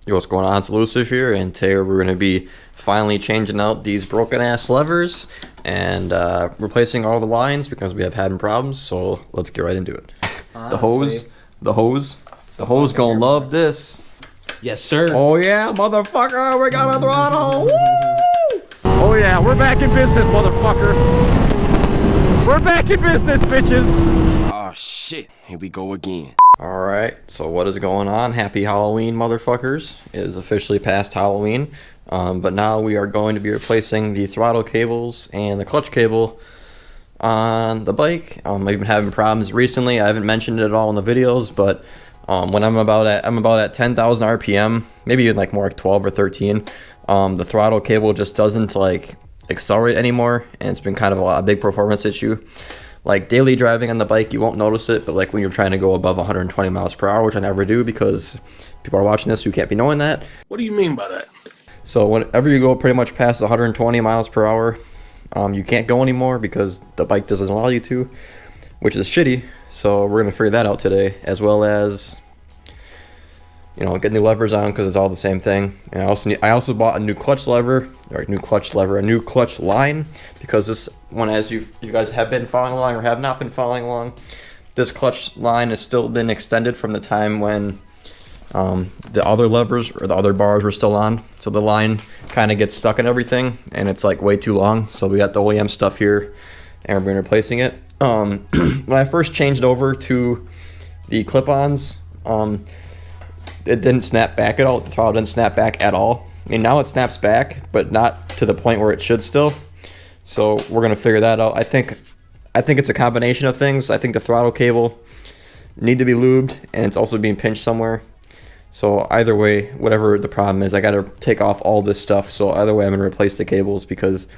Yo, what's going on? It's Elusive here, and today we're going to be finally changing out these broken ass levers and replacing all the lines because we have having problems. So let's get right into it. Honestly, The hose gonna love this. yes, sir. Oh yeah, motherfucker, we got a throttle. Woo! Oh yeah, we're back in business, motherfucker. We're back in business, bitches. Oh shit, here we go again. Alright, so what is going on? Happy Halloween, motherfuckers. It is officially past Halloween, but now we are going to be replacing the throttle cables and the clutch cable on the bike. I've been having problems recently. I haven't mentioned it at all in the videos, but when I'm about at 10,000 RPM, maybe even like more like 12 or 13, the throttle cable just doesn't like accelerate anymore, and it's been kind of a big performance issue. Like daily driving on the bike, you won't notice it, but like when you're trying to go above 120 miles per hour, which I never do because people are watching this who can't be knowing that. What do you mean by that? So whenever you go pretty much past 120 miles per hour, you can't go anymore because the bike doesn't allow you to, which is shitty. So we're gonna figure that out today, as well as, you know, get new levers on because it's all the same thing. And I also bought a new clutch lever, or a new clutch line, because this one, as you guys have been following along or have not been following along, this clutch line has still been extended from the time when the other levers or the other bars were still on. So the line kind of gets stuck in everything, and it's like way too long. So we got the OEM stuff here, and we're replacing it. When I first changed over to the clip-ons, it didn't snap back at all. The throttle didn't snap back at all. I mean, now it snaps back, but not to the point where it should still. So we're gonna figure that out. I think it's a combination of things. I think the throttle cable need to be lubed, and it's also being pinched somewhere. So either way, whatever the problem is, I gotta take off all this stuff. So either way, I'm gonna replace the cables, because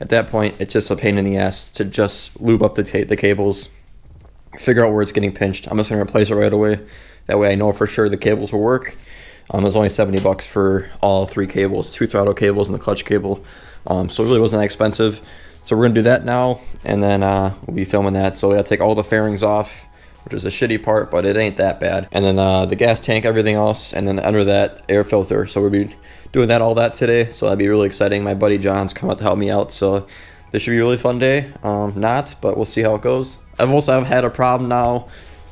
at that point, it's just a pain in the ass to just lube up the cables, figure out where it's getting pinched. I'm just gonna replace it right away. That way I know for sure the cables will work. It was only $70 for all three cables, 2 throttle cables and the clutch cable. So it really wasn't that expensive. So we're gonna do that now, and then we'll be filming that. So we gotta take all the fairings off, which is a shitty part, but it ain't that bad. And then the gas tank, everything else, and then under that, air filter. So we'll be doing all that today. So that'd be really exciting. My buddy John's come out to help me out. So this should be a really fun day. Not, but we'll see how it goes. I've also had a problem now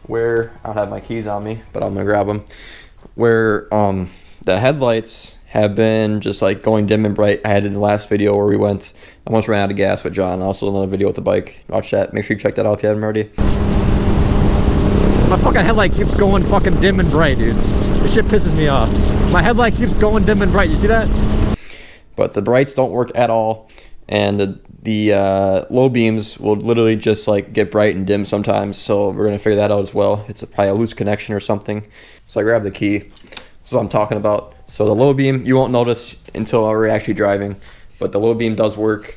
where I don't have my keys on me, but I'm gonna grab them, where the headlights have been just like going dim and bright. I had in the last video where we went, I almost ran out of gas with John. Also another video with the bike. Watch that. Make sure you check that out if you haven't already. My fucking headlight keeps going fucking dim and bright, dude. This shit pisses me off. My headlight keeps going dim and bright. You see that? But the brights don't work at all, and the low beams will literally just like get bright and dim sometimes. So we're gonna figure that out as well. It's probably a loose connection or something. So I grabbed the key. This is what I'm talking about. So the low beam, you won't notice until we're actually driving, but the low beam does work.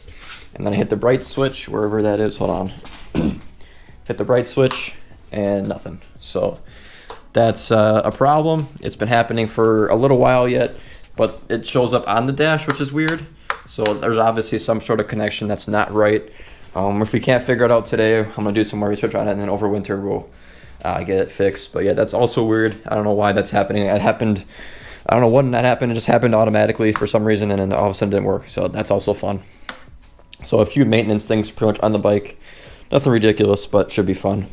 And then I hit the bright switch, wherever that is. Hold on. Hit the bright switch, and nothing. So that's a problem. It's been happening for a little while yet, but it shows up on the dash, which is weird. So there's obviously some sort of connection that's not right. If we can't figure it out today, I'm gonna do some more research on it, and then over winter we'll get it fixed. But yeah, that's also weird. I don't know why that's happening. It happened, I don't know when that happened. It just happened automatically for some reason, and then all of a sudden it didn't work. So that's also fun. So a few maintenance things pretty much on the bike. Nothing ridiculous, but should be fun.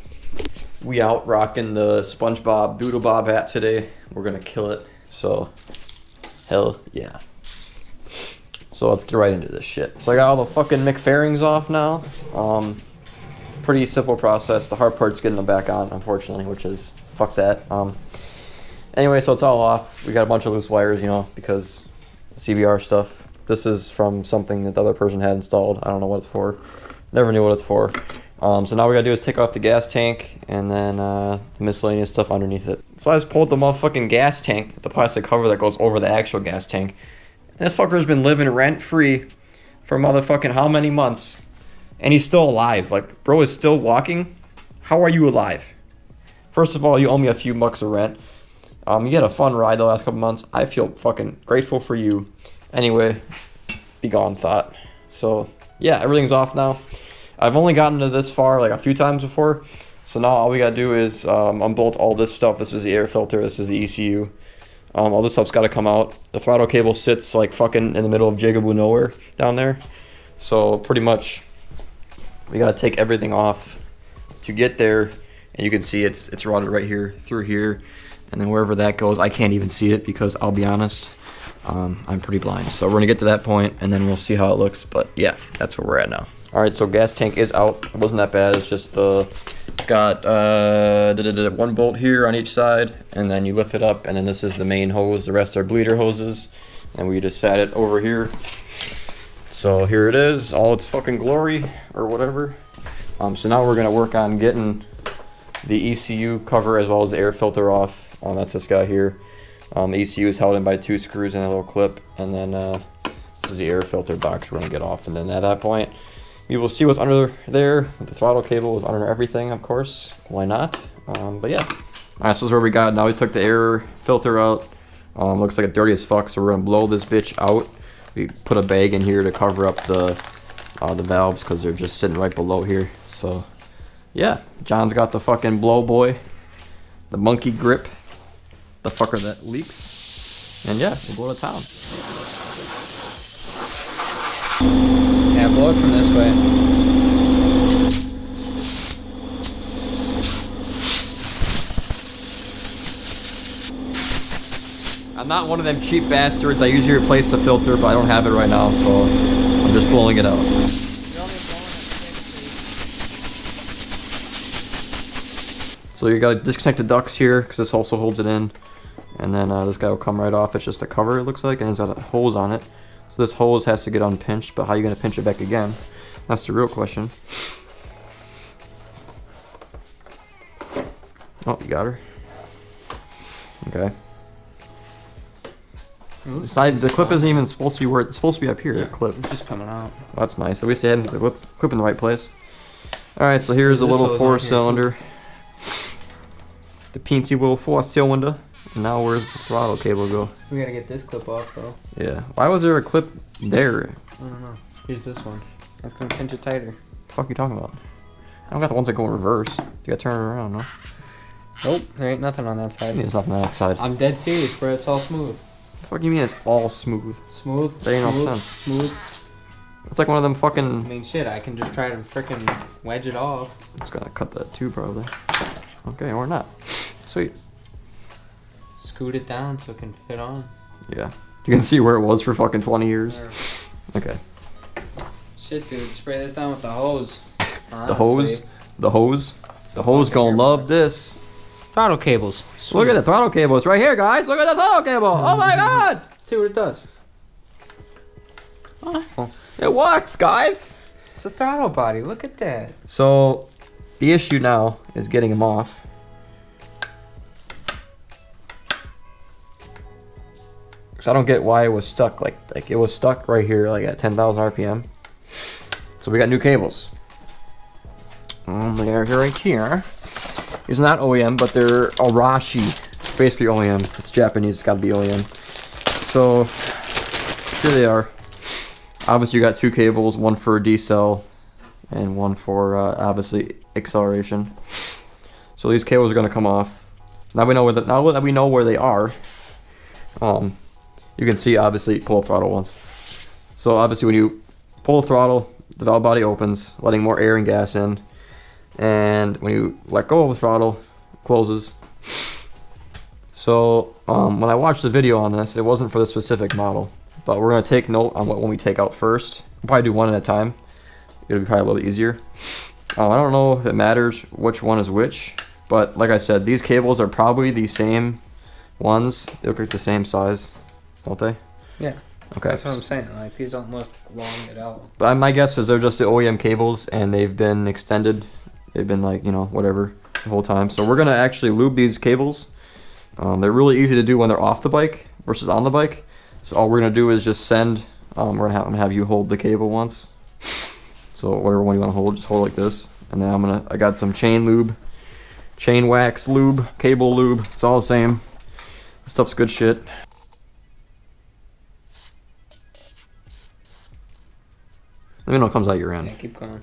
We out rocking the SpongeBob Doodle Bob hat today. We're gonna kill it. So hell yeah. So let's get right into this shit. So I got all the fucking McFairings off now. Pretty simple process. The hard part's getting them back on, unfortunately, which is, fuck that. Anyway, so it's all off. We got a bunch of loose wires, you know, because CBR stuff. This is from something that the other person had installed. I don't know what it's for. Never knew what it's for. So now what we gotta do is take off the gas tank and then the miscellaneous stuff underneath it. So I just pulled the motherfucking gas tank, the plastic cover that goes over the actual gas tank. And this fucker's been living rent-free for motherfucking how many months? And he's still alive. Like, bro is still walking? How are you alive? First of all, you owe me a few bucks of rent. You had a fun ride the last couple months. I feel fucking grateful for you. Anyway, be gone, thought. So, yeah, everything's off now. I've only gotten to this far like a few times before. So now all we gotta do is unbolt all this stuff. This is the air filter. This is the ECU. All this stuff's got to come out. The throttle cable sits like fucking in the middle of Jigaboo nowhere down there. So pretty much we got to take everything off to get there. And you can see it's routed right here through here. And then wherever that goes, I can't even see it because I'll be honest, I'm pretty blind. So we're going to get to that point and then we'll see how it looks. But yeah, that's where we're at now. All right, so gas tank is out. It wasn't that bad. It's just it's got one bolt here on each side, and then you lift it up, and then this is the main hose. The rest are bleeder hoses, and we just sat it over here. So here it is, all its fucking glory, or whatever. So now we're gonna work on getting the ECU cover as well as the air filter off. That's this guy here. The ECU is held in by 2 screws and a little clip, and then this is the air filter box we're gonna get off, and then at that point, you will see what's under there. The throttle cable is under everything, of course. Why not? But yeah. All right, so this is where we got. Now we took the air filter out. Looks like it's dirty as fuck, so we're gonna blow this bitch out. We put a bag in here to cover up the valves because they're just sitting right below here. So yeah, John's got the fucking blow boy, the monkey grip, the fucker that leaks, and yeah, we'll go to town. Yeah, blow it from this way. I'm not one of them cheap bastards. I usually replace the filter, but I don't have it right now, so I'm just blowing it out. So you gotta disconnect the ducts here, because this also holds it in. And then this guy will come right off. It's just a cover, it looks like, and it's got a hose on it. So this hose has to get unpinched, but how are you gonna pinch it back again? That's the real question. Oh, you got her. Okay. The clip isn't even supposed to be where it's supposed to be up here. The clip. It's just coming out. Well, that's nice. At least they had the clip in the right place. All right, so here's a little 4-cylinder. The Peensy little 4-cylinder. And now where's the throttle cable go? We gotta get this clip off though. Yeah. Why was there a clip there? I don't know. Here's this one. That's gonna pinch it tighter. What the fuck are you talking about? I don't got the ones that go in reverse. You gotta turn it around, no? Nope, there ain't nothing on that side. There's nothing on that side. I'm dead serious, bro. It's all smooth. What the fuck do you mean it's all smooth? Smooth. That ain't no smooth, sense. Smooth. It's like one of them I fucking... mean, shit. I can just try to frickin' wedge it off. It's gonna cut that too, probably. Okay, or not. Sweet. Scoot it down so it can fit on. Yeah. You can see where it was for fucking 20 years. Okay. Shit, dude. Spray this down with the hose. The hose? The hose? The hose gonna love this. Throttle cables. Sweet. Look at the throttle cable. It's right here, guys. Look at the throttle cable. Oh my god. See what it does. It works, guys. It's a throttle body. Look at that. So, the issue now is getting them off. So I don't get why it was stuck. Like it was stuck right here, like at 10,000 RPM. So we got new cables. They're right here. These are not OEM, but they're Arashi. It's basically OEM. It's Japanese. It's got to be OEM. So here they are. Obviously, you got 2 cables, one for decel and one for obviously acceleration. So these cables are going to come off. Now we know where now that we know where they are. You can see obviously pull throttle once. So obviously when you pull the throttle, the valve body opens, letting more air and gas in. And when you let go of the throttle, it closes. So when I watched the video on this, it wasn't for the specific model. But we're going to take note on what one we take out first. We'll probably do one at a time. It'll be probably a little bit easier. I don't know if it matters which one is which. But like I said, these cables are probably the same ones. They look like the same size, don't they? Yeah. Okay. That's what I'm saying. Like, these don't look long at all. But my guess is they're just the OEM cables and they've been extended. They've been like, you know, whatever the whole time. So we're going to actually lube these cables. They're really easy to do when they're off the bike versus on the bike. So all we're going to do is just send, I'm going to have you hold the cable once. So whatever one you want to hold, just hold like this. And then I got some chain lube, chain wax lube, cable lube. It's all the same. This stuff's good shit. Let me know what comes out your end. Yeah, keep going.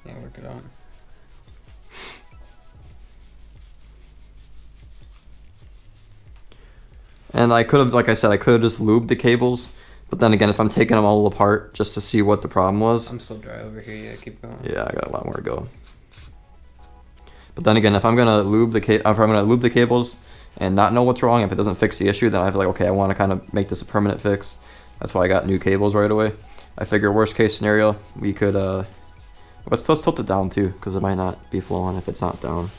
Yeah, work it out. And I could have, like I said, I could have just lubed the cables. But then again, if I'm taking them all apart just to see what the problem was. I'm still dry over here. Yeah, keep going. Yeah, I got a lot more to go. But then again, if I'm gonna lube the cables and not know what's wrong, if it doesn't fix the issue, then I feel like, okay, I want to kind of make this a permanent fix. That's why I got new cables right away. I figure worst case scenario, we could let's tilt it down too, because it might not be flowing if it's not down.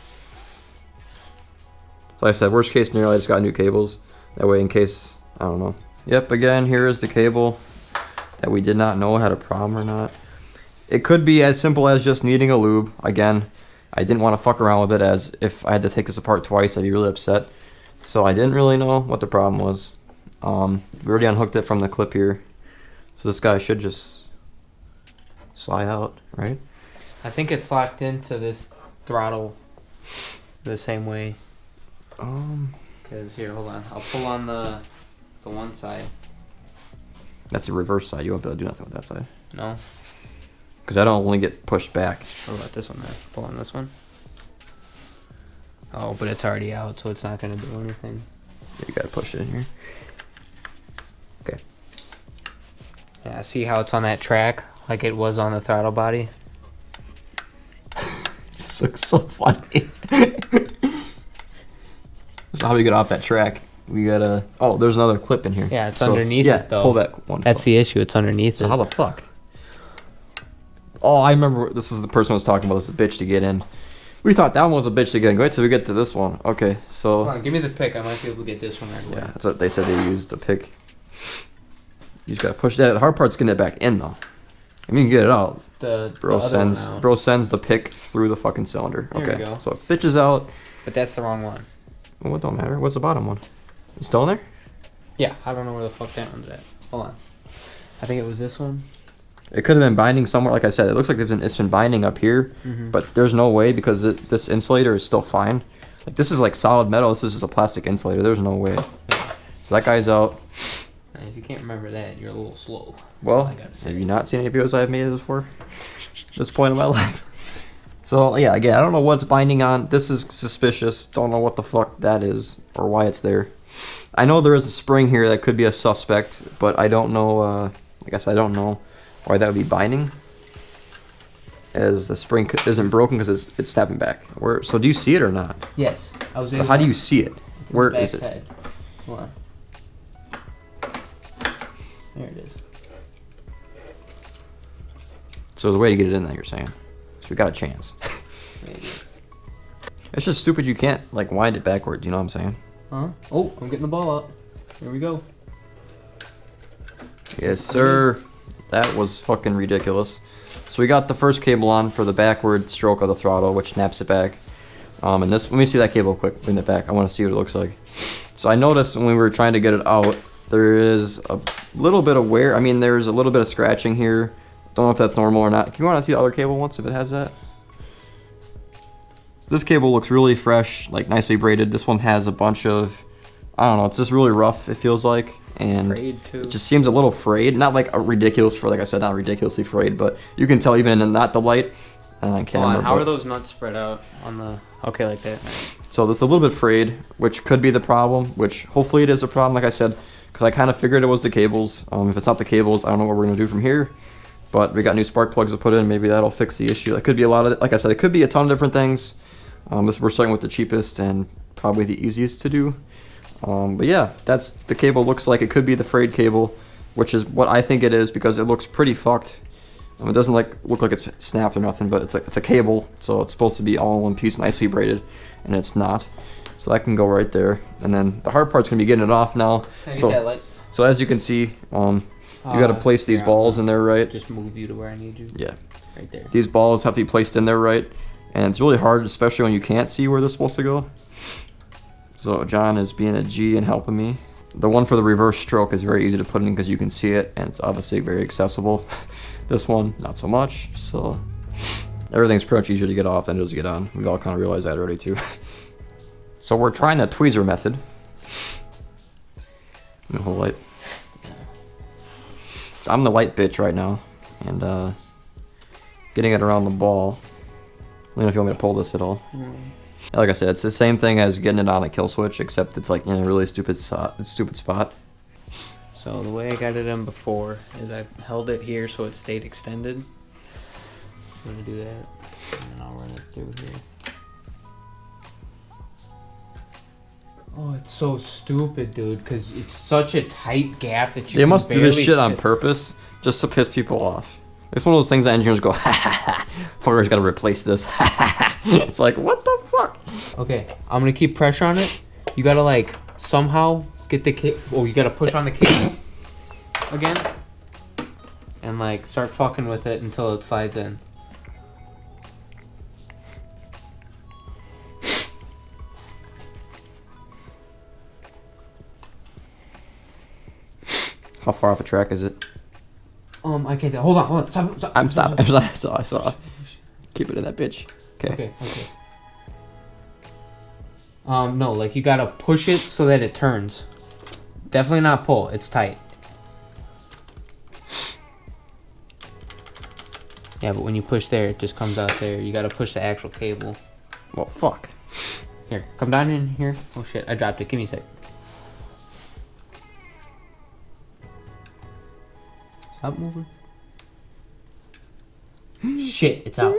So like I said, worst case scenario, I just got new cables. That way, in case, I don't know. Yep, again, here is the cable that we did not know had a problem or not. It could be as simple as just needing a lube. Again, I didn't want to fuck around with it, as if I had to take this apart twice, I'd be really upset. So I didn't really know what the problem was. We already unhooked it from the clip here. So this guy should just slide out, right? I think it's locked into this throttle the same way. Because here, hold on. I'll pull on the one side. That's the reverse side. You won't be able to do nothing with that side. No? Because I don't only get pushed back. What about this one then? Pull on this one. Oh, but it's already out, so it's not going to do anything. You gotta push it in here. Okay. Yeah, see how it's on that track? Like it was on the throttle body? This looks so funny. So how do we get off that track? We gotta... Oh, there's another clip in here. Yeah, it's underneath it, though. Pull that one. That's the issue. It's underneath So it. how the fuck? Oh, I remember. This is the person who was talking about this, the bitch to get in. We thought that one was a bitch to get in. Wait till we get to this one. Okay, so... Hold on, give me the pick. I might be able to get this one right away. Yeah, that's what they said they used, the pick. You just gotta push that. The hard part's getting it back in, though. I mean, you can get it out. The other one out. Bro sends the pick through the fucking cylinder. There we Okay, go. so bitch is out. But that's the wrong one. Well, it don't matter. What's the bottom one? It's still in there? Yeah, I don't know where the fuck that one's at. Hold on. I think it was this one. It could have been binding somewhere. Like I said, it looks like it's been binding up here, but there's no way because this insulator is still fine. Like this is like solid metal. This is just a plastic insulator. There's no way. So that guy's out. And if you can't remember that, you're a little slow. Well, I gotta say. have you not seen any videos I've made this for? This point in my life. So yeah, again, I don't know what's binding on. This is suspicious. Don't know what the fuck that is or why it's there. I know there is a spring here that could be a suspect, but I don't know. I guess I don't know why that would be binding. As the spring isn't broken because it's snapping back. So do you see it or not? Yes. So how do you see it? Where is it? Side. Hold on. There it is. So there's a way to get it in there, you're saying. So we got a chance. Maybe. It's just stupid you can't like wind it backwards, you know what I'm saying? Huh? Oh, I'm getting the ball up. Here we go. Yes, sir. That was fucking ridiculous. So we got the first cable on for the backward stroke of the throttle, which snaps it back. And this, let me see that cable quick, bring it back. I want to see what it looks like. So I noticed when we were trying to get it out, there is a little bit of wear. I mean, there's a little bit of scratching here. Don't know if that's normal or not. Can you want to see the other cable once if it has that? So this cable looks really fresh, like nicely braided. This one has a bunch of, I don't know, it's just really rough, it feels like. And Frayed too. it just seems a little frayed. Not like a ridiculous, like I said, not ridiculously frayed, but you can tell even in not the light on camera. How are those nuts spread out on the... Okay, like that. So that's a little bit frayed, which could be the problem, which hopefully it is a problem, like I said, because I kind of figured it was the cables. If it's not the cables, I don't know what we're going to do from here. But we got new spark plugs to put in. Maybe that'll fix the issue. That could be a lot of, like I said, it could be a ton of different things. We're starting with the cheapest and probably the easiest to do. But yeah, that's the cable. Looks like it could be the frayed cable, which is what I think it is because it looks pretty fucked. It doesn't look like it's snapped or nothing, but it's a cable, so it's supposed to be all in one piece, nicely braided, and it's not. So that can go right there. And then the hard part's gonna be getting it off now. Can I get that light? So as you can see, you got to place these balls in there right. Just move you to where I need you. Yeah. Right there. These balls have to be placed in there right, and it's really hard, especially when you can't see where they're supposed to go. So John is being a G and helping me. The one for the reverse stroke is very easy to put in because you can see it, and it's obviously very accessible. This one, not so much. So everything's pretty much easier to get off than it is to get on. We've all kind of realized that already too. So we're trying the tweezer method. The whole light. So I'm the light bitch right now, and getting it around the ball. I don't know if you want me to pull this at all. Like I said, it's the same thing as getting it on the kill switch, except it's like in a really stupid spot. So the way I got it in before is I held it here so it stayed extended. I'm gonna do that, and then I'll run it through here. Oh, it's so stupid, dude, because it's such a tight gap that you They can must do this barely shit on fit. purpose just to piss people off. It's one of those things that engineers go, ha ha ha, fuckers gotta replace this, ha ha ha. It's like, what the fuck? Okay, I'm gonna keep pressure on it. You gotta like somehow get the you gotta push on the cable again, and like start fucking with it until it slides in. How far off a track is it? I can't tell. Hold on. Stop. I saw. Keep it in that bitch. Okay. Okay. No, like you gotta push it so that it turns. Definitely not pull. It's tight. Yeah, but when you push there, it just comes out there. You gotta push the actual cable. Well, fuck. Here, come down in here. Oh shit, I dropped it. Give me a sec. Stop moving. Shit, it's out.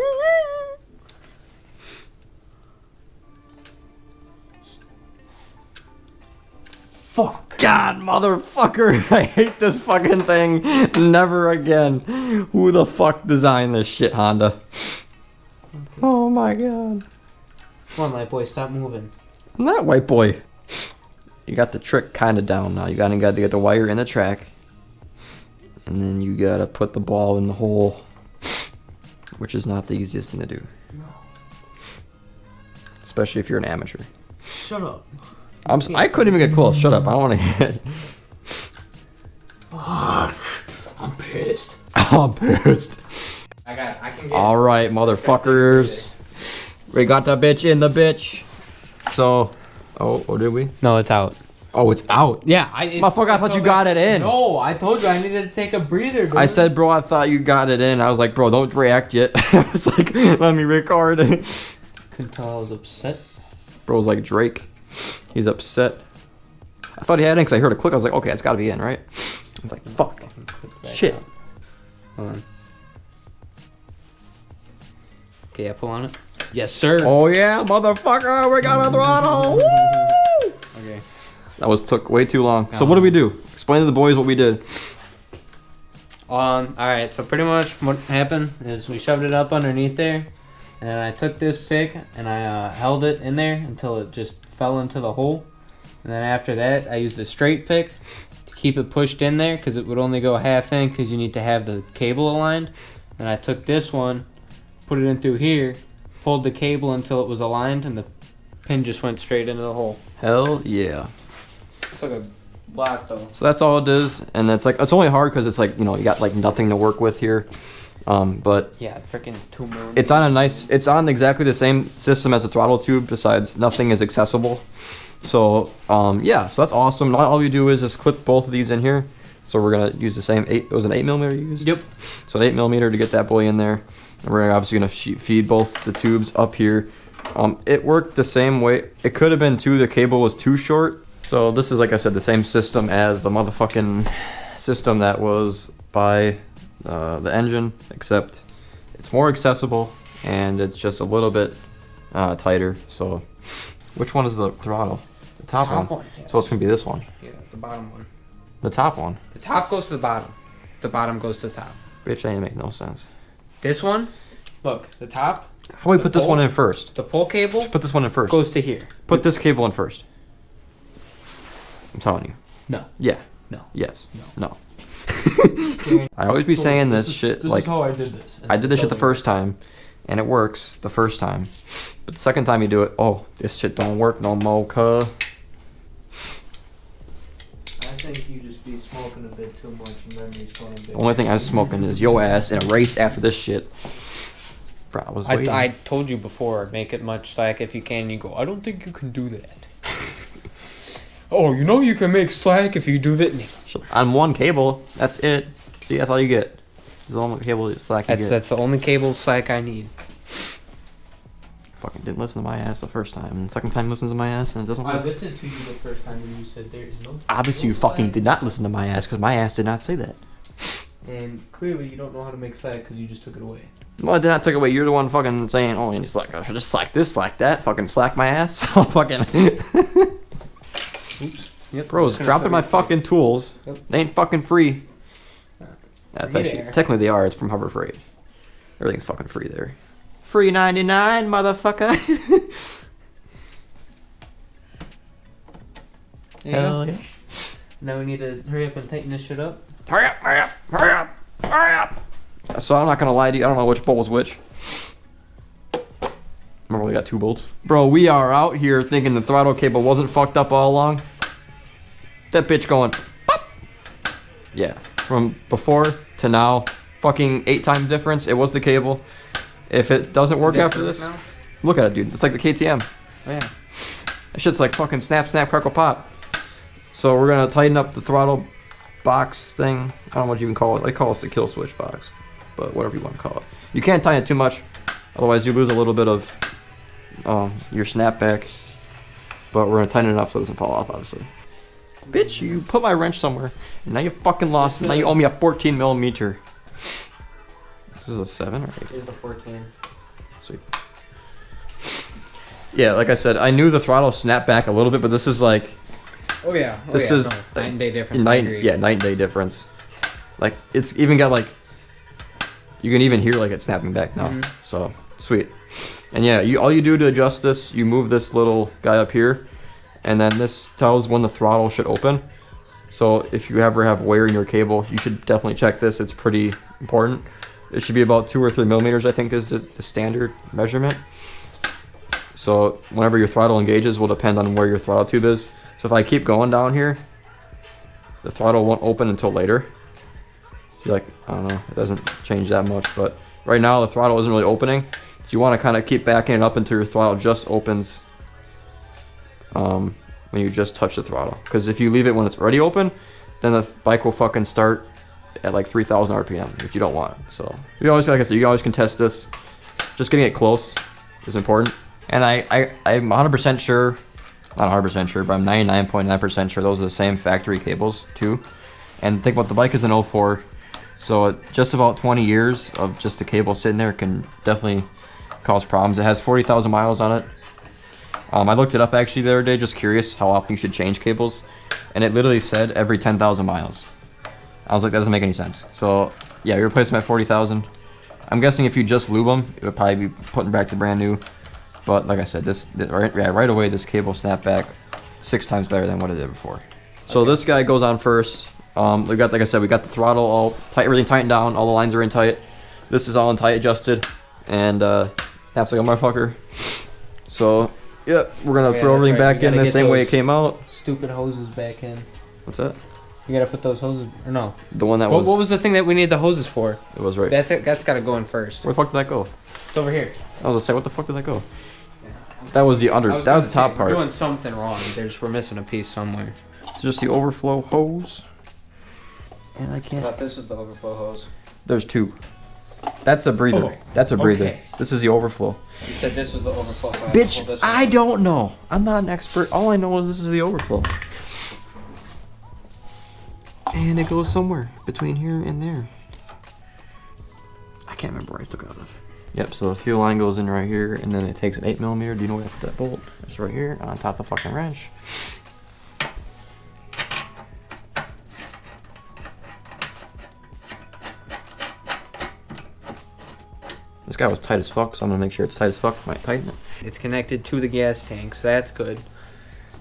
Fuck. God, motherfucker. I hate this fucking thing. Never again. Who the fuck designed this shit, Honda? Oh my god. Come on, light boy, stop moving. I'm not white boy. You got the trick kind of down now. You got to get the wire in the track. And then you got to put the ball in the hole. Which is not the easiest thing to do. No. Especially if you're an amateur. Shut up. I couldn't even get close. Shut up. I don't want to hit. I'm pissed. I'm pissed. I can get All right, motherfuckers. We got the bitch in the bitch. So, oh, did we? No, it's out. Oh, it's out. Yeah, Motherfucker, I thought you got it in. No, I told you I needed to take a breather, dude. I said, bro, I thought you got it in. I was like, bro, don't react yet. I was like, let me record. Couldn't tell I was upset. Bro's like Drake. He's upset. I thought he had it in because I heard a click. I was like, okay, it's got to be in, right? I was like, fuck. Shit. Hold on. Okay, I pull on it. Yes, sir. Oh, yeah, motherfucker. We got a throttle. Woo! Okay. That took way too long. So what did we do? Explain to the boys what we did. Alright, so pretty much what happened is we shoved it up underneath there, and then I took this pick and I held it in there until it just fell into the hole. And then after that, I used a straight pick to keep it pushed in there because it would only go half in because you need to have the cable aligned. And I took this one, put it in through here, pulled the cable until it was aligned, and the pin just went straight into the hole. Hell yeah. It's like a block though. So that's all it is. And it's only hard because it's like, you got like nothing to work with here. But Yeah, freaking 2 million. it's on exactly the same system as the throttle tube, besides nothing is accessible. So, yeah, so that's awesome. All you do is just clip both of these in here. So we're going to use the same it was an 8mm you used? Yep. So an 8mm to get that boy in there. And we're obviously going to feed both the tubes up here. It worked the same way. It could have been too, the cable was too short. So this is, like I said, the same system as the motherfucking system that was by the engine, except it's more accessible and it's just a little bit tighter. So which one is the throttle? The top one. Yes. So it's gonna be this one. Yeah, the bottom one. The top one. The top goes to the bottom. The bottom goes to the top. Bitch, that ain't make no sense. This one, look, the top. How do we The put this pole- one in first? The pole cable Put this one in first. goes to here. Put this cable in first. I'm telling you. No. Yeah. No. Yes. No. I always be saying this shit like This is how I did this. I did this shit the first time, and it works the first time, but the second time you do it, oh, this shit don't work no more, cuh. I think you just be smoking a bit too much and memory's going a bit. Only thing I'm smoking is yo ass in a race after this shit. Bro, I was waiting. I told you before, make it much slack if you can. You go, I don't think you can do that. Oh, you know you can make slack if you do that. On one cable, that's it. See, that's all you get. This is the only cable slack you get. That's the only cable slack I need. Fucking didn't listen to my ass the first time, and the second time listens to my ass and it doesn't I work. listened to you the first time when you said there is no. Obviously, you fucking did not listen to my ass because my ass did not say that. And clearly, you don't know how to make slack because you just took it away. Well, I did not take it away. You're the one fucking saying, "Oh, and slack. I should just slack this, slack that." Fucking slack my ass. Oh, fucking. Oops. Yep. Bros, dropping my fucking tools. Yep. They ain't fucking free. That's Free actually there. technically they are. It's from Harbor Freight. Everything's fucking free there. Free 99, motherfucker. There you Hell go. yeah. Now we need to hurry up and tighten this shit up. Hurry up, hurry up, hurry up, hurry up. So I'm not gonna lie to you, I don't know which bolt was which. Remember we got 2 bolts? Bro, we are out here thinking the throttle cable wasn't fucked up all along. That bitch going pop. Yeah, from before to now, fucking 8 times difference. It was the cable. If it doesn't work after this, now? look at it, dude. It's like the KTM. Oh, yeah. That shit's like fucking snap, snap, crackle, pop. So we're gonna tighten up the throttle box thing. I don't know what you even call it. They call it the kill switch box, but whatever you want to call it. You can't tighten it too much, otherwise you lose a little bit of your snapback. But we're gonna tighten it enough so it doesn't fall off, obviously. Bitch, you put my wrench somewhere, and now you fucking lost it. Now you owe me a 14 millimeter. This is a 7 or 8? Here's the 14. Sweet. Yeah, like I said, I knew the throttle snapped back a little bit, but this is like Oh, yeah. Oh, This yeah. is No. 9 day difference. I night agree. and day difference. Like it's even got like you can even hear like it snapping back now. Mhm. So sweet. And yeah, all you do to adjust this, you move this little guy up here, and then this tells when the throttle should open. So if you ever have wear in your cable, you should definitely check this. It's pretty important. It should be about 2 or 3 millimeters, I think, is the standard measurement. So whenever your throttle engages will depend on where your throttle tube is. So if I keep going down here, the throttle won't open until later. See, like, I don't know, it doesn't change that much, but right now the throttle isn't really opening. So you want to kind of keep backing it up until your throttle just opens when you just touch the throttle. Because if you leave it when it's already open, then the bike will fucking start at like 3,000 RPM, which you don't want. So you always, like I said, you always can test this. Just getting it close is important. And I'm 100% sure, not 100% sure, but I'm 99.9% sure those are the same factory cables too. And think about the bike is an 04, so just about 20 years of just the cable sitting there can definitely cause problems. It has 40,000 miles on it. I looked it up actually the other day, just curious how often you should change cables, and it literally said every 10,000 miles. I was like, that doesn't make any sense. So yeah, you replace them at 40,000. I'm guessing if you just lube them, it would probably be putting back to brand new. But like I said, right away, this cable snapped back 6 times better than what it did before. So this guy goes on first. We got, like I said, we got the throttle all tight, everything tightened down. All the lines are in tight. This is all in tight adjusted, and snaps like a motherfucker. So yeah, we're gonna throw everything back in the same way it came out. Stupid hoses back in. What's that? You gotta put those hoses. Or no. The one that What was. was the thing that we need the hoses for? It was right. That's it. That's gotta go in first. Where the fuck did that go? It's over here. I was gonna say, what the fuck did that go? That was the under. That was the top part. We're doing something wrong. We're missing a piece somewhere. It's just the overflow hose. And I I can't. thought this was the overflow hose. There's 2. That's a breather. Oh, That's a breather. okay. This is the overflow. You said this was the overflow. So I have to Bitch, pull this one I out. don't know. I'm not an expert. All I know is this is the overflow. And it goes somewhere between here and there. I can't remember where I took it out of. Yep, so the fuel line goes in right here, and then it takes an 8 millimeter. Do you know where I put that bolt? It's right here on top of the fucking wrench. This guy was tight as fuck, so I'm gonna make sure it's tight as fuck. Might tighten it. It's connected to the gas tank, so that's good.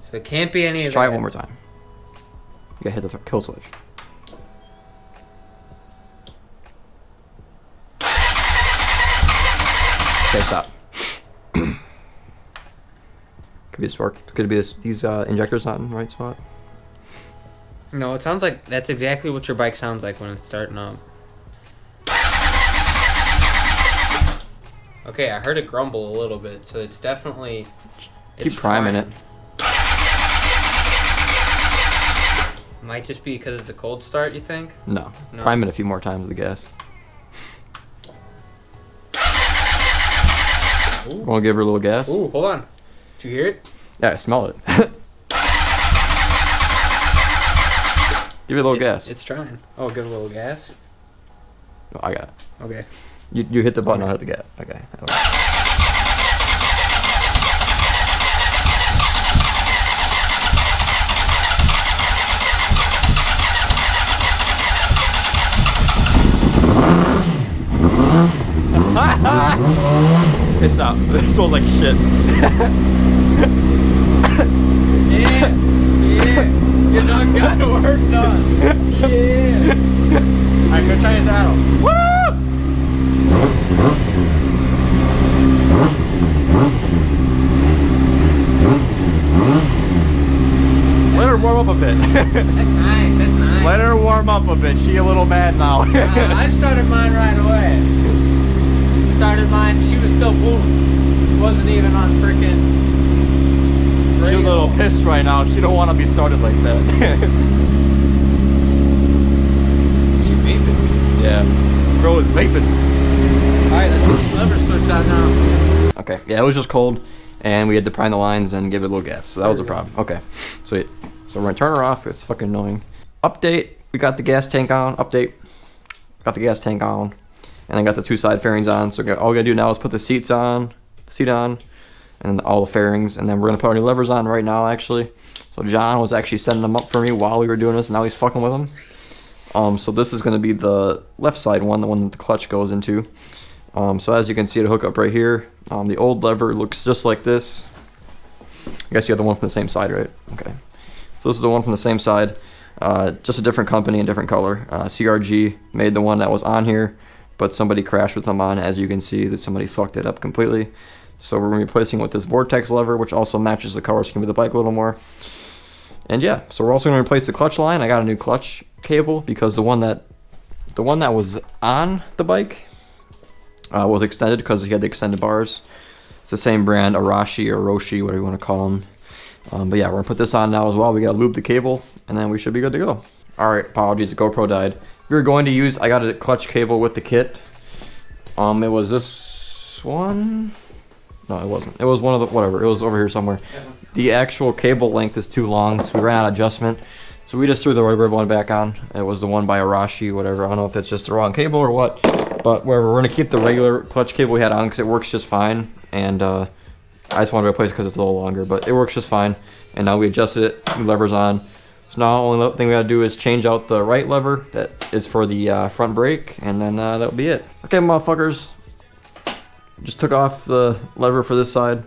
So it can't be any Let's of try that. it one more time. You gotta hit the kill switch. Okay, stop. Could be this work. Could it be these injectors not in the right spot? No, it sounds like that's exactly what your bike sounds like when it's starting up. Okay, I heard it grumble a little bit, so it's definitely. Keep priming it. Might just be because it's a cold start, you think? No. No. Prime it a few more times with the gas. Ooh. Want to give her a little gas? Ooh, hold on. Did you hear it? Yeah, I smell it. Give it a little gas. It's trying. Oh, give it a little gas. No, I got it. Okay. You hit the button, I'll hit the gas. Okay. It's not. It smells like shit. Yeah. You done got the work done. Yeah. Alright, go try your throttle. Woo! Let her warm up a bit. That's nice. That's nice. Let her warm up a bit. She a little mad now. I started mine right away. Started mine. She was still moving. Wasn't even on freaking. She's a little pissed right now. She don't want to be started like that. She's vaping. Yeah. Bro is vaping. Alright, let's get the lever switch out now. Okay. Yeah, it was just cold, and we had to prime the lines and give it a little gas. So that was a problem. Okay. Sweet. So we're gonna turn her off. It's fucking annoying. Update. We got the gas tank on. Update. Got the gas tank on, and then got the two side fairings on. So all we gotta do now is put the seat on, and all the fairings, and then we're gonna put our new levers on right now. Actually, so John was actually setting them up for me while we were doing this. And now he's fucking with them. So this is gonna be the left side one, the one that the clutch goes into. So as you can see, the hookup right here. The old lever looks just like this. I guess you have the one from the same side, right? Okay. So this is the one from the same side. Just a different company and different color. CRG made the one that was on here, but somebody crashed with them on. As you can see, that somebody fucked it up completely. So we're going to be replacing with this vortex lever, which also matches the color scheme of the bike a little more. And yeah, so we're also going to replace the clutch line. I got a new clutch cable because the one that was on the bike was extended because he had the extended bars. It's the same brand, Arashi or Roshi, whatever you want to call them. But yeah, we're going to put this on now as well. We got to lube the cable, and then we should be good to go. Alright, apologies, the GoPro died. If you're going to use, I got a clutch cable with the kit. It was this one. No, it wasn't. It was one of the, whatever. It was over here somewhere. The actual cable length is too long, so we ran out of adjustment. So we just threw the rubber one back on. It was the one by Arashi, whatever. I don't know if it's just the wrong cable or what. But whatever, we're going to keep the regular clutch cable we had on because it works just fine. And I just wanted to replace it because it's a little longer, but it works just fine. And now we adjusted it, new lever's on. So now the only thing we got to do is change out the right lever that is for the front brake, and then that'll be it. Okay, motherfuckers. Just took off the lever for this side.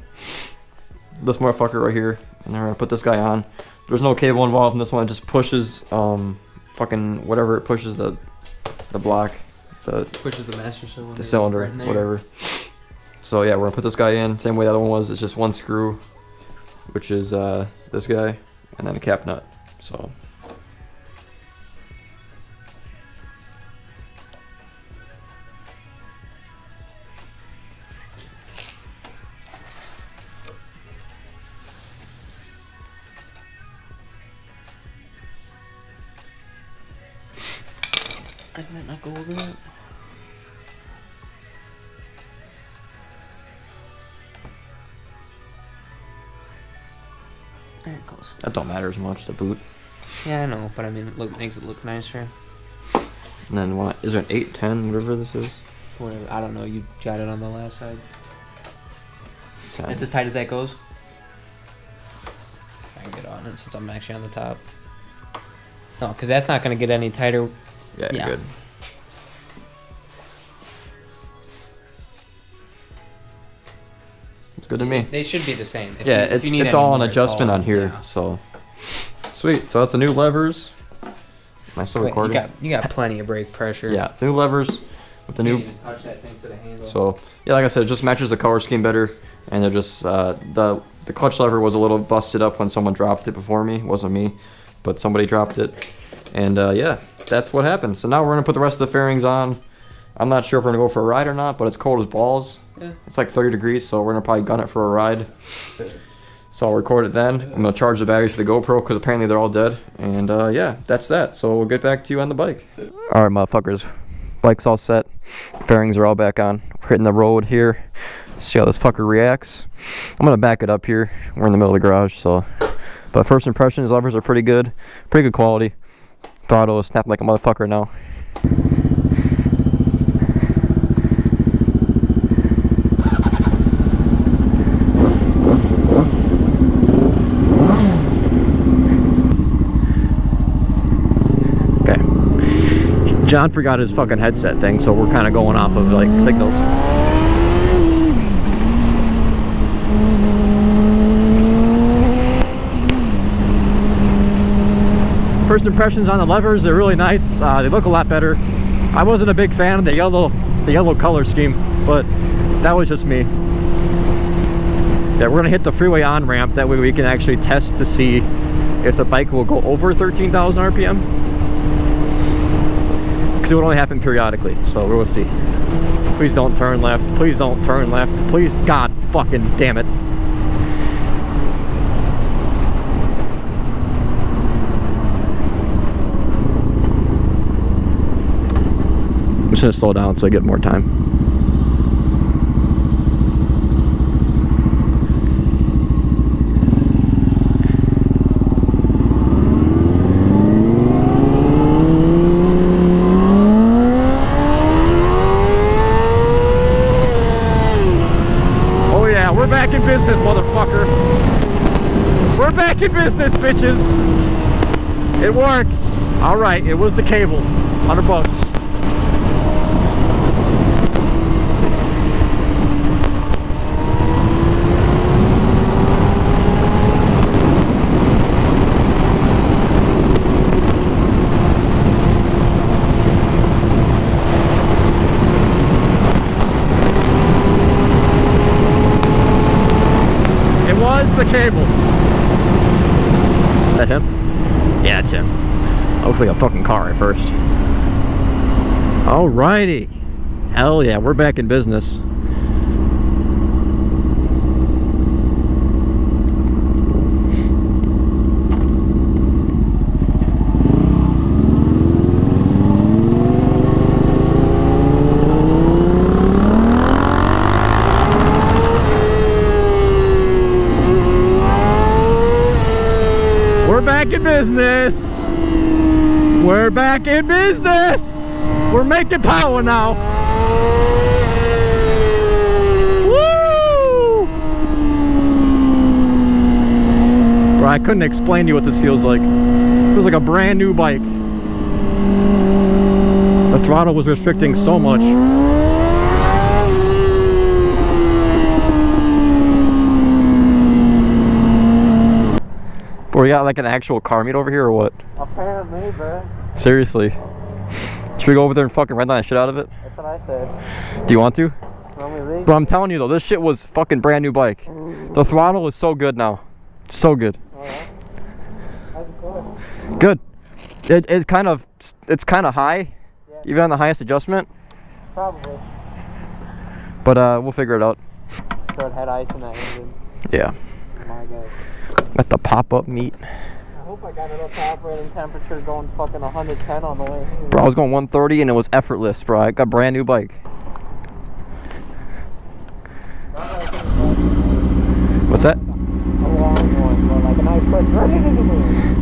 This motherfucker right here. And then we're going to put this guy on. There's no cable involved in this one. It just pushes fucking whatever it pushes, the block. Pushes the master cylinder. The cylinder, right whatever. So yeah, we're going to put this guy in. Same way the other one was. It's just one screw, which is this guy. And then a cap nut. So... I did not go over that. There it goes. That don't matter as much, the boot. Yeah, I know, but I mean, it makes it look nicer. And then what? Is there an 8, 10, whatever this is? Whatever. I don't know. You got it on the last side. 10. It's as tight as that goes. I can get on it since I'm actually on the top. No, because that's not going to get any tighter. Yeah, Yeah. good. It's good to me. They should be the same. If Yeah, you, if you need it's any all an more, it's adjustment all- on here, yeah. so sweet. So that's the new levers. Am I still Wait, recording? you got plenty of brake pressure. Yeah, the new levers with the new. You can touch that thing to the handle. So yeah, like I said, it just matches the color scheme better, and they're just the clutch lever was a little busted up when someone dropped it before me. It wasn't me, but somebody dropped it, and yeah, that's what happened. So now we're gonna put the rest of the fairings on. I'm not sure if we're gonna go for a ride or not, but it's cold as balls. Yeah. It's like 30 degrees, so we're gonna probably gun it for a ride. So I'll record it then. I'm gonna charge the batteries for the GoPro because apparently they're all dead. And yeah, that's that. So we'll get back to you on the bike. All right, motherfuckers. Bike's all set. Fairings are all back on. We're hitting the road here. See how this fucker reacts. I'm gonna back it up here. We're in the middle of the garage, so. But first impressions, levers are pretty good quality. Throttle is snapping like a motherfucker now. Okay. John forgot his fucking headset thing, so we're kind of going off of like signals. First impressions on the levers, they're really nice. They look a lot better. I wasn't a big fan of the yellow color scheme, but that was just me. Yeah, we're gonna hit the freeway on ramp. That way we can actually test to see if the bike will go over 13,000 RPM. Because it would only happen periodically, so we'll see. Please don't turn left. Please don't turn left. Please, God fucking damn it. I'm just gonna slow down so I get more time. Oh yeah, we're back in business, motherfucker. We're back in business, bitches. It works. All right, it was the cable. $100. The cables. Is that him? Yeah, it's him. Looks like a fucking car at first. Alrighty. Hell yeah, we're back in business. Back in business. We're back in business. We're making power now. Woo! Bro, I couldn't explain to you what this feels like. It feels like a brand new bike. The throttle was restricting so much. Bro, we got like an actual car meet over here or what? Apparently, bro. Seriously. Should we go over there and fucking rent the shit out of it? That's what I said. Do you want to? Want me to leave? Bro, I'm telling you though, this shit was fucking brand new bike. The throttle is so good now. So good. Alright. How's it going? Good. It's kind of high, Yeah. even on the highest adjustment. Probably. But we'll figure it out. So it had ice in that engine. Yeah. My God. Got the pop-up meet. I hope I got it up operating temperature going fucking 110 on the way here. Bro, I was going 130 and it was effortless, bro. I got a brand new bike. What's that? A long one, but like a nice push right into the moon.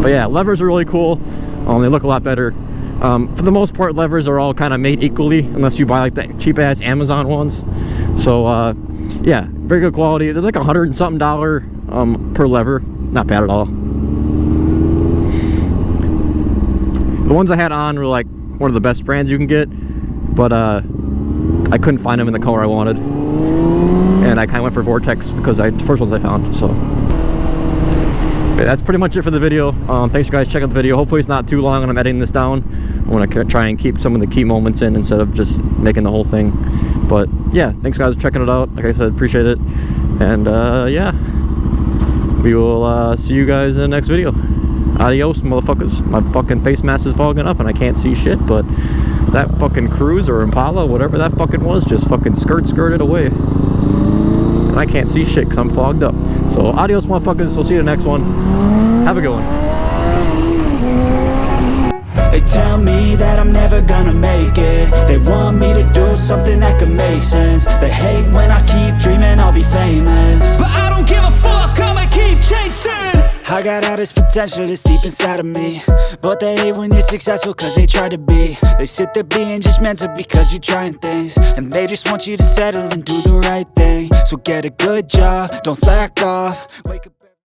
But yeah, levers are really cool. They look a lot better. For the most part, levers are all kind of made equally, unless you buy like the cheap ass Amazon ones. So yeah, very good quality. They're like $100 and something per lever. Not bad at all. The ones I had on were like one of the best brands you can get, but I couldn't find them in the color I wanted, and I kind of went for Vortex because the first ones I found. So okay, that's pretty much it for the video. Thanks you guys checking out the video. Hopefully it's not too long and I'm editing this down. I want to try and keep some of the key moments in instead of just making the whole thing. But yeah, thanks guys for checking it out. Like I said, appreciate it. And yeah, we will see you guys in the next video. Adios, motherfuckers. My fucking face mask is fogging up and I can't see shit, but that fucking Cruise or Impala, whatever that fucking was, just fucking skirted away. And I can't see shit because I'm fogged up. So adios, motherfuckers. We'll see you in the next one. Have a good one. They tell me that I'm never gonna make it. They want me to do something that could make sense. They hate when I keep dreaming I'll be famous, but I don't give a fuck, I'ma keep chasing. I got all this potential that's deep inside of me, but they hate when you're successful cause they try to be. They sit there being judgmental because you're trying things, and they just want you to settle and do the right thing. So get a good job, don't slack off, wake up